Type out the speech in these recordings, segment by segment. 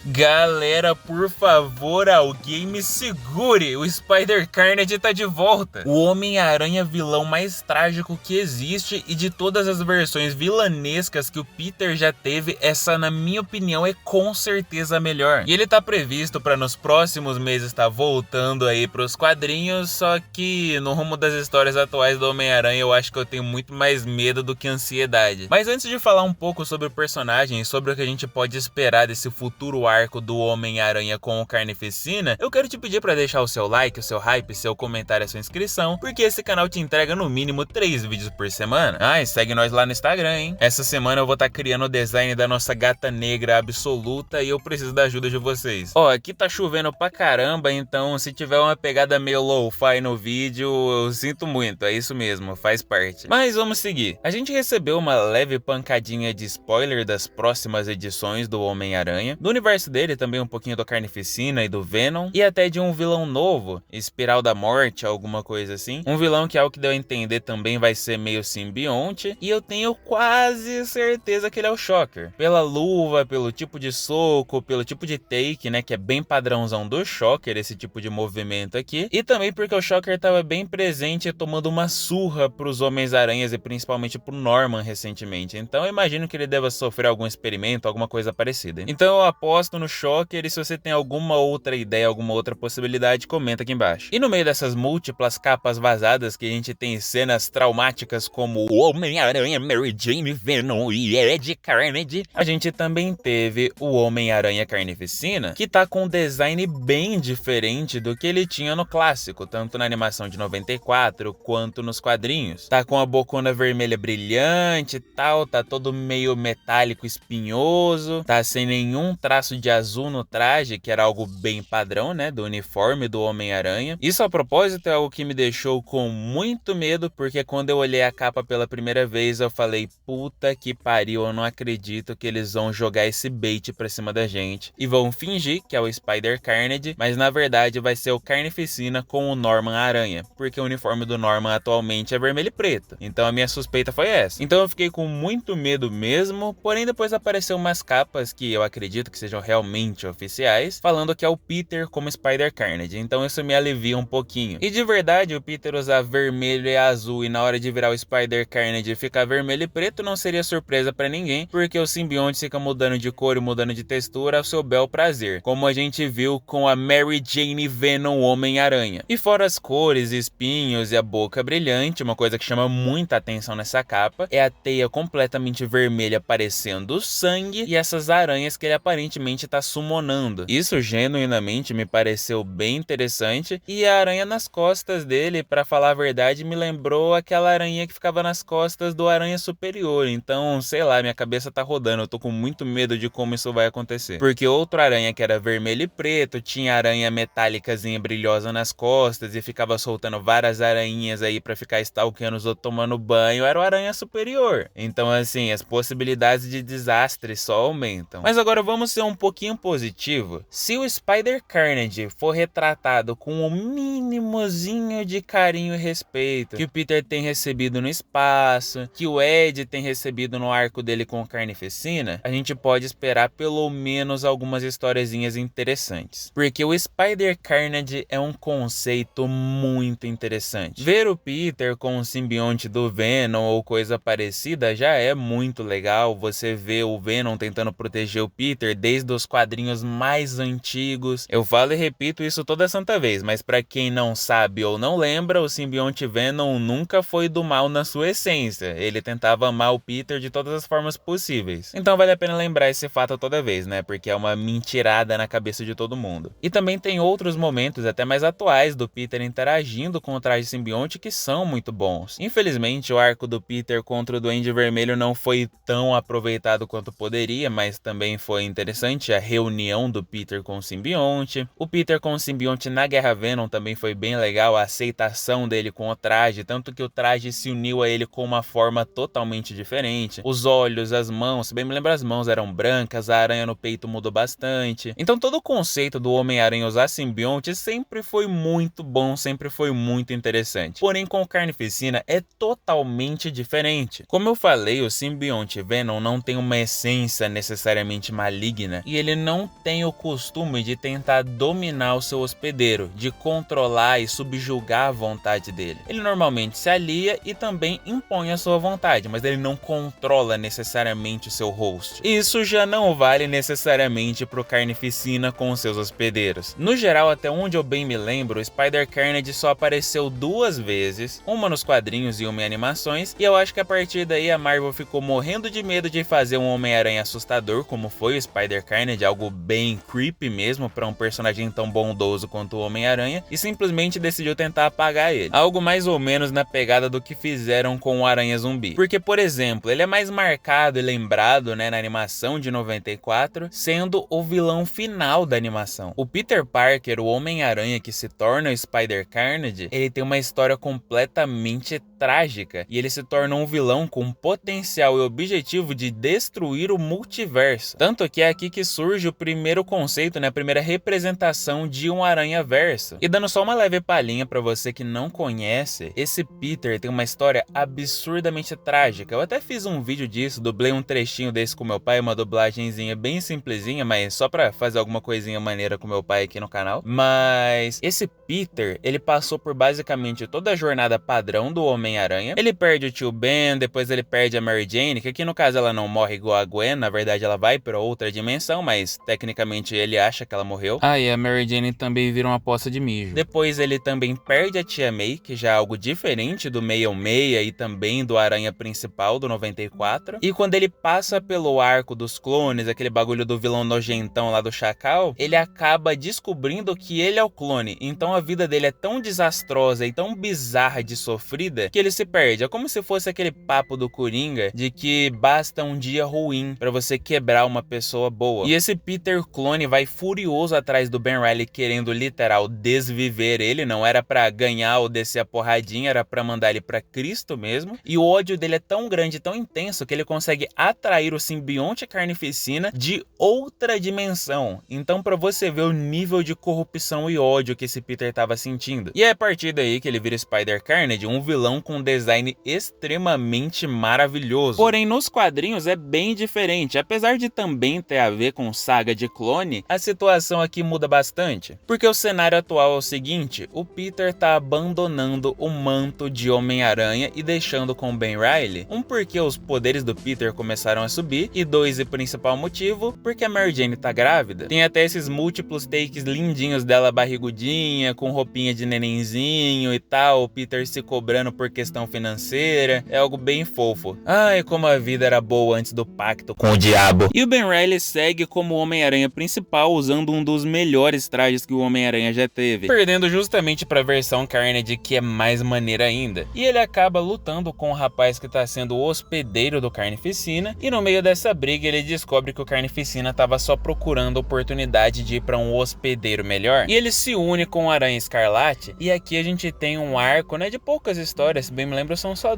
Galera, por favor, alguém me segure! O Spider-Carnage tá de volta! O Homem-Aranha vilão mais trágico que existe, e de todas as versões vilanescas que o Peter já teve, essa, na minha opinião, é com certeza a melhor. E ele tá previsto para nos próximos meses estar voltando aí pros quadrinhos, só que no rumo das histórias atuais do Homem-Aranha eu acho que eu tenho muito mais medo do que ansiedade. Mas antes de falar um pouco sobre o personagem e sobre o que a gente pode esperar desse futuro arco do Homem-Aranha com o Carnificina, eu quero te pedir para deixar o seu like, o seu hype, seu comentário, a sua inscrição, porque esse canal te entrega no mínimo 3 vídeos por semana. Ah, e segue nós lá no Instagram, hein? Essa semana eu vou estar criando o design da nossa gata negra absoluta e eu preciso da ajuda de vocês. Ó, aqui tá chovendo pra caramba, então se tiver uma pegada meio lo-fi no vídeo, eu sinto muito, é isso mesmo, faz parte. Mas vamos seguir. A gente recebeu uma leve pancadinha de spoiler das próximas edições do Homem-Aranha, do universo dele também um pouquinho do Carnificina e do Venom, e até de um vilão novo, Espiral da Morte, alguma coisa assim. Um vilão que, ao que deu a entender, também vai ser meio simbionte, e eu tenho quase certeza que ele é o Shocker. Pela luva, pelo tipo de soco, pelo tipo de take, né, que é bem padrãozão do Shocker, esse tipo de movimento aqui, e também porque o Shocker estava bem presente tomando uma surra pros Homens-Aranhas e principalmente pro Norman recentemente, então eu imagino que ele deva sofrer algum experimento, alguma coisa parecida. Então eu aposto no Shocker, e se você tem alguma outra ideia, alguma outra possibilidade, comenta aqui embaixo. E no meio dessas múltiplas capas vazadas que a gente tem cenas traumáticas como o Homem-Aranha, Mary Jane, Venom e Ed Carnage, a gente também teve o Homem-Aranha Carnificina, que tá com um design bem diferente do que ele tinha no clássico, tanto na animação de 94 quanto nos quadrinhos. Tá com a bocona vermelha brilhante e tal, tá todo meio metálico espinhoso, tá sem nenhum traço de azul no traje, que era algo bem padrão, né, do uniforme do Homem-Aranha. Isso, a propósito, é algo que me deixou com muito medo, porque quando eu olhei a capa pela primeira vez, eu falei, puta que pariu, eu não acredito que eles vão jogar esse bait pra cima da gente e vão fingir que é o Spider-Carnage, mas na verdade vai ser o Carnificina com o Norman Aranha, porque o uniforme do Norman atualmente é vermelho e preto. Então a minha suspeita foi essa. Então eu fiquei com muito medo mesmo, porém depois apareceu umas capas que eu acredito que sejam realmente oficiais, falando que é o Peter como Spider-Carnage, então isso me alivia um pouquinho. E de verdade, o Peter usar vermelho e azul e na hora de virar o Spider-Carnage ficar vermelho e preto não seria surpresa pra ninguém, porque o simbionte fica mudando de cor e mudando de textura ao seu bel prazer, como a gente viu com a Mary Jane Venom Homem-Aranha. E fora as cores, espinhos e a boca brilhante, uma coisa que chama muita atenção nessa capa é a teia completamente vermelha parecendo sangue e essas aranhas que ele aparentemente tá summonando. Isso genuinamente me pareceu bem interessante, e a aranha nas costas dele, pra falar a verdade, me lembrou aquela aranha que ficava nas costas do Aranha Superior, então sei lá, minha cabeça tá rodando, eu tô com muito medo de como isso vai acontecer. Porque outro aranha que era vermelho e preto, tinha aranha metálicazinha brilhosa nas costas e ficava soltando várias aranhinhas aí pra ficar stalkeando os outros tomando banho, era o Aranha Superior. Então assim, as possibilidades de desastre só aumentam. Mas agora vamos ser um pouquinho positivo. Se o Spider-Carnage for retratado com o mínimozinho de carinho e respeito que o Peter tem recebido no espaço, que o Ed tem recebido no arco dele com o Carnificina, a gente pode esperar pelo menos algumas historiezinhas interessantes. Porque o Spider-Carnage é um conceito muito interessante. Ver o Peter com o simbionte do Venom ou coisa parecida já é muito legal. Você vê o Venom tentando proteger o Peter desde os quadrinhos mais antigos. Eu falo e repito isso toda santa vez, mas pra quem não sabe ou não lembra, o simbionte Venom nunca foi do mal na sua essência. Ele tentava amar o Peter de todas as formas possíveis. Então vale a pena lembrar esse fato toda vez, né? Porque é uma mentirada na cabeça de todo mundo. E também tem outros momentos até mais atuais do Peter interagindo com o traje simbionte que são muito bons. Infelizmente, o arco do Peter contra o Duende Vermelho não foi tão aproveitado quanto poderia, mas também foi interessante a reunião do Peter com o simbionte. O Peter com o simbionte na Guerra Venom também foi bem legal, a aceitação dele com o traje, tanto que o traje se uniu a ele com uma forma totalmente diferente. Os olhos, as mãos, se bem me lembro, as mãos eram brancas, a aranha no peito mudou bastante. Então todo o conceito do Homem-Aranha usar simbionte sempre foi muito bom, sempre foi muito interessante. Porém, com o Carnificina é totalmente diferente. Como eu falei, o simbionte Venom não tem uma essência necessariamente maligna, e ele não tem o costume de tentar dominar o seu hospedeiro, de controlar e subjugar a vontade dele. Ele normalmente se alia e também impõe a sua vontade, mas ele não controla necessariamente o seu host. Isso já não vale necessariamente pro Carnificina com seus hospedeiros. No geral, até onde eu bem me lembro, o Spider-Carnage só apareceu 2 vezes, uma nos quadrinhos e uma em animações, e eu acho que a partir daí a Marvel ficou morrendo de medo de fazer um Homem-Aranha assustador, como foi o Spider-Carnage, algo bem creepy mesmo para um personagem tão bondoso quanto o Homem-Aranha, e simplesmente decidiu tentar apagar ele. Algo mais ou menos na pegada do que fizeram com o Aranha Zumbi. Porque, por exemplo, ele é mais marcado e lembrado, né, na animação de 94, sendo o vilão final da animação. O Peter Parker, o Homem-Aranha que se torna o Spider-Carnage, ele tem uma história completamente trágica, e ele se torna um vilão com potencial e objetivo de destruir o multiverso. Tanto que é aqui que surge o primeiro conceito, né, a primeira representação de um aranha-verso. E dando só uma leve palhinha pra você que não conhece, esse Peter tem uma história absurdamente trágica. Eu até fiz um vídeo disso, dublei um trechinho desse com meu pai, uma dublagenzinha bem simplesinha, mas só pra fazer alguma coisinha maneira com meu pai aqui no canal. Mas esse Peter, ele passou por basicamente toda a jornada padrão do Homem-Aranha. Ele perde o tio Ben, depois ele perde a Mary Jane, que aqui no caso ela não morre igual a Gwen, na verdade ela vai pra outra dimensão, mas tecnicamente ele acha que ela morreu. Ah, e a Mary Jane também vira uma poça de mijo. Depois ele também perde a tia May, que já é algo diferente do 616 e também do Aranha principal do 94. E quando ele passa pelo arco dos clones, aquele bagulho do vilão nojentão lá do Chacal, ele acaba descobrindo que ele é o clone. Então a vida dele é tão desastrosa e tão bizarra de sofrida que ele se perde. É como se fosse aquele papo do Coringa de que basta um dia ruim pra você quebrar uma pessoa boa. E esse Peter clone vai furioso atrás do Ben Reilly, querendo literal desviver ele. Não era pra ganhar ou descer a porradinha, era pra mandar ele pra Cristo mesmo. E o ódio dele é tão grande, tão intenso, que ele consegue atrair o simbionte Carnificina de outra dimensão. Então pra você ver o nível de corrupção e ódio que esse Peter tava sentindo. E é a partir daí que ele vira Spider-Carnage, um vilão com um design extremamente maravilhoso. Porém, nos quadrinhos é bem diferente. Apesar de também ter a ver com saga de clone, a situação aqui muda bastante. Porque o cenário atual é o seguinte: o Peter tá abandonando o manto de Homem-Aranha e deixando com Ben Reilly. Porque os poderes do Peter começaram a subir, e 2, e principal motivo, porque a Mary Jane tá grávida. Tem até esses múltiplos takes lindinhos dela barrigudinha, com roupinha de nenenzinho e tal, o Peter se cobrando por questão financeira. É algo bem fofo. Ai, como a vida era boa antes do pacto com o diabo. E o Ben Reilly segue como o Homem-Aranha principal, usando um dos melhores trajes que o Homem-Aranha já teve, perdendo justamente pra versão Carnage, que é mais maneira ainda. E ele acaba lutando com o rapaz que tá sendo o hospedeiro do Carnificina, e no meio dessa briga ele descobre que o Carnificina tava só procurando a oportunidade de ir pra um hospedeiro melhor, e ele se une com o Aranha Escarlate. E aqui a gente tem um arco, né, de poucas histórias, se bem me lembro são só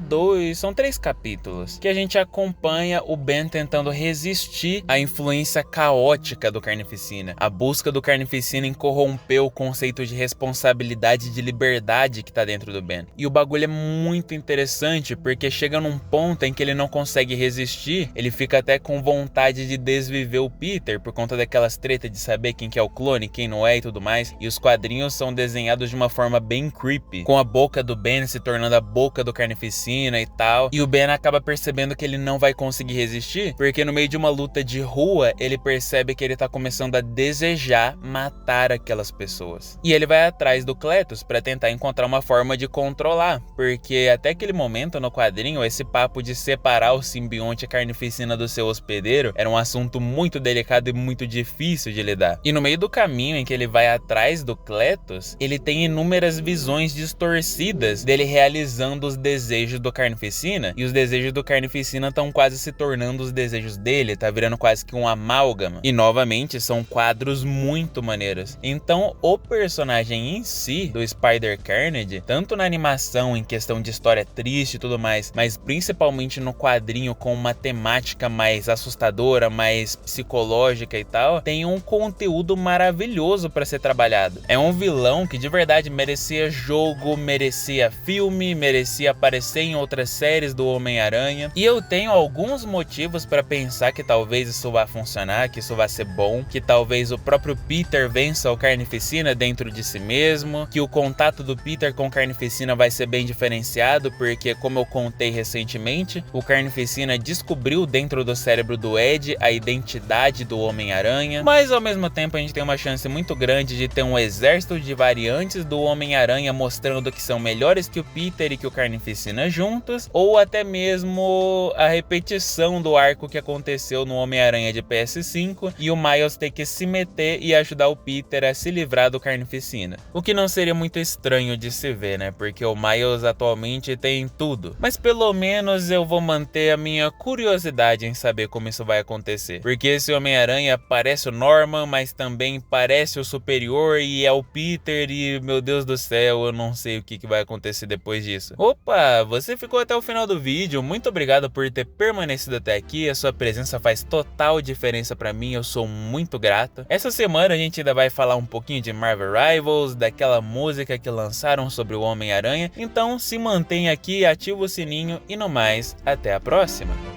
3 capítulos, que a gente acompanha o Ben tentando resistir à influência caótica do Carnificina. A busca do Carnificina em corromper o conceito de responsabilidade e de liberdade que tá dentro do Ben. E o bagulho é muito interessante, porque chega num ponto em que ele não consegue resistir, ele fica até com vontade de desviver o Peter, por conta daquelas tretas de saber quem que é o clone, quem não é e tudo mais. E os quadrinhos são desenhados de uma forma bem creepy, com a boca do Ben se tornando a boca do Carnificina e tal. E o Ben acaba percebendo que ele não vai conseguir resistir, porque no meio de uma luta de rua, ele percebe que ele tá começando a desejar matar aquelas pessoas. E ele vai atrás do Cletus pra tentar encontrar uma forma de controlar, porque até aquele momento no quadrinho, esse papo de separar o simbionte Carnificina do seu hospedeiro era um assunto muito delicado e muito difícil de lidar. E no meio do caminho em que ele vai atrás do Cletus, ele tem inúmeras visões distorcidas dele realizando os desejos do Carnificina, e os desejos do Carnificina estão quase se tornando os desejos dele, tá virando quase que um amálgama. E novamente são quadros muito maneiros. Então o personagem em si do Spider-Carnage, tanto na animação em questão de história triste e tudo mais, mas principalmente no quadrinho com uma temática mais assustadora, mais psicológica e tal, tem um conteúdo maravilhoso pra ser trabalhado. É um vilão que de verdade merecia jogo, merecia filme, merecia aparecer em outras séries do Homem-Aranha. E eu tenho alguns motivos para pensar que talvez isso vá funcionar, que isso vai ser bom, que talvez o próprio Peter vença o Carnificina dentro de si mesmo, que o contato do Peter com o Carnificina vai ser bem diferenciado, porque como eu contei recentemente, o Carnificina descobriu dentro do cérebro do Ed a identidade do Homem-Aranha, mas ao mesmo tempo a gente tem uma chance muito grande de ter um exército de variantes do Homem-Aranha mostrando que são melhores que o Peter e que o Carnificina juntos, ou até mesmo a repetição do arco que aconteceu no Homem-Aranha de PS5 e o Miles ter que se meter e ajudar o Peter a se livrar do Carnificina. O que não seria muito estranho de se ver, né? Porque o Miles atualmente tem tudo. Mas pelo menos eu vou manter a minha curiosidade em saber como isso vai acontecer. Porque esse Homem-Aranha parece o Norman, mas também parece o Superior e é o Peter e, meu Deus do céu, eu não sei o que vai acontecer depois disso. Opa, você ficou até o final do vídeo, muito obrigado por ter permanecido até aqui, a sua presença faz total diferença pra mim, eu sou muito grato. Essa semana a gente ainda vai falar um pouquinho de Marvel Rivals, daquela música que lançaram sobre o Homem-Aranha, então se mantenha aqui, ativa o sininho e no mais, até a próxima!